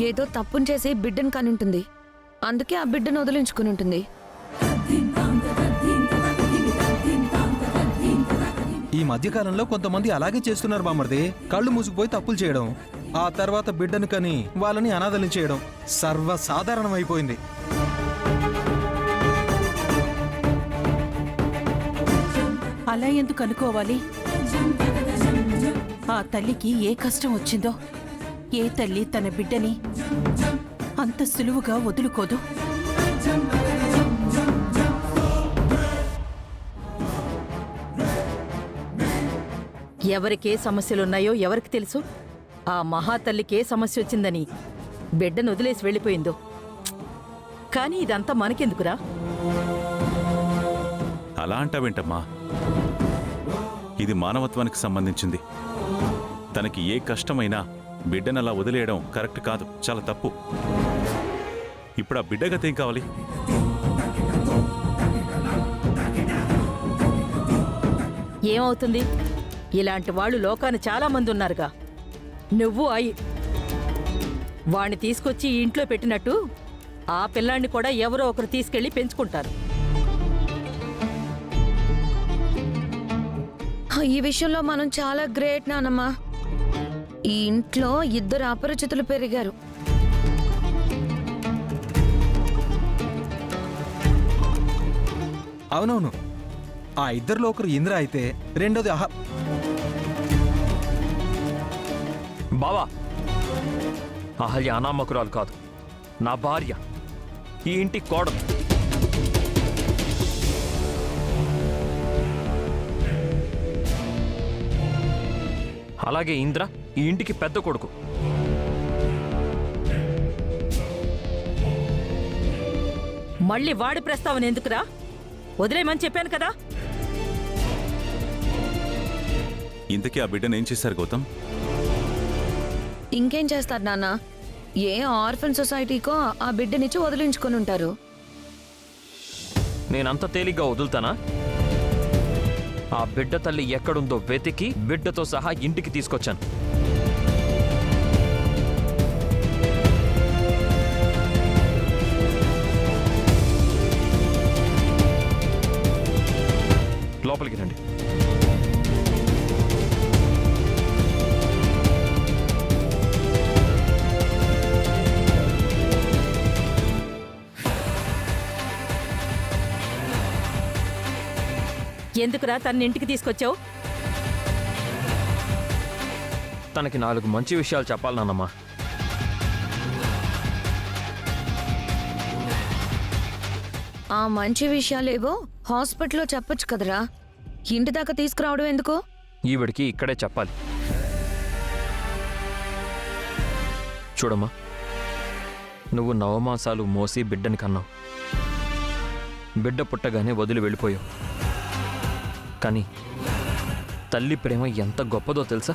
ఏదో తప్పును చేసి బిడ్డను కనుంటుంది. అందుకే ఆ బిడ్డను వదిలించుకుని ఉంటుంది. ఈ మధ్యకాలంలో కొంతమంది అలాగే చేస్తున్నారు బామ్మర్ది. కళ్ళు మూసుకుపోయి తప్పులు చేయడం, ఆ తర్వాత బిడ్డను కని వాళ్ళని అనాథలు చేయడం సర్వసాధారణమైపోయింది. అలా ఎందుకు అనుకోవాలి? ఆ తల్లికి ఏ కష్టం వచ్చిందో, ఏ తల్లి తన బిడ్డని అంత సులువుగా వదులుకోదు. ఎవరికే సమస్యలున్నాయో ఎవరికి తెలుసు? ఆ మహాతల్లికే సమస్య వచ్చిందని బిడ్డను వదిలేసి వెళ్ళిపోయిందో. కానీ ఇదంతా మనకెందుకురా? అలా అంటావేంటమ్మా? ఇది మానవత్వానికి సంబంధించింది. తనకి ఏ కష్టమైనా బిడ్డనలా వదిలేయడం కరెక్ట్ కాదు, చాలా తప్పు. ఇప్పుడు ఆ బిడ్డ గతేం కావాలి? ఏమవుతుంది? ఇలాంటి వాళ్ళు లోకాన్ని చాలా మంది ఉన్నారుగా. నువ్వు వాణ్ణి తీసుకొచ్చి ఈ ఇంట్లో పెట్టినట్టు ఆ పిల్లాన్ని కూడా ఎవరో ఒకరు తీసుకెళ్లి పెంచుకుంటారు. ఈ విషయంలో మనం చాలా గ్రేట్ నానమ్మ. ఈ ఇంట్లో 2 అపరిచితులు పెరిగారు. అవునవును, ఆ ఇద్దరిలో ఒకరు ఇంద్ర అయితే రెండోది బావా, అహల్య అనామకురాలు కాదు, నా భార్య, ఈ ఇంటి కోడలు. అలాగే ఇంద్ర ఈ ఇంటికి పెద్ద కొడుకు. మళ్ళీ వాడి ప్రస్తావన ఎందుకురా? వదిలేయమని చెప్పాను కదా. ఇంతకీ ఆ బిడ్డను ఏం చేశారు గౌతమ్? ఇంకేం చేస్తారు నాన్న? ఏ ఆర్ఫన్ సొసైటీకో ఆ బిడ్డనిచ్చి వదిలించుకొని ఉంటారు. నేనంత తేలిగ్గా వదులుతానా? ఆ బిడ్డ తల్లి ఎక్కడుందో వెతికి బిడ్డతో సహా ఇంటికి తీసుకొచ్చాను. లోపలికి రండి. ఎందుకురా తన ఇంటికి తీసుకొచ్చావు? తనకి 4 మంచి విషయాలు చెప్పాలి నాన్నమ్మా. ఆ మంచి విషయాలేవో హాస్పిటల్లో చెప్పొచ్చు కదరా. ఇంటి దాకా తీసుకురావడం ఎందుకో? ఈవిడికి ఇక్కడే చెప్పాలి. చూడమ్మా, నువ్వు 9 మాసాలు మోసి బిడ్డని కన్నావు. బిడ్డ పుట్టగానే వదిలి వెళ్ళిపోయావు. కానీ తల్లి ప్రేమ ఎంత గొప్పదో తెలుసా?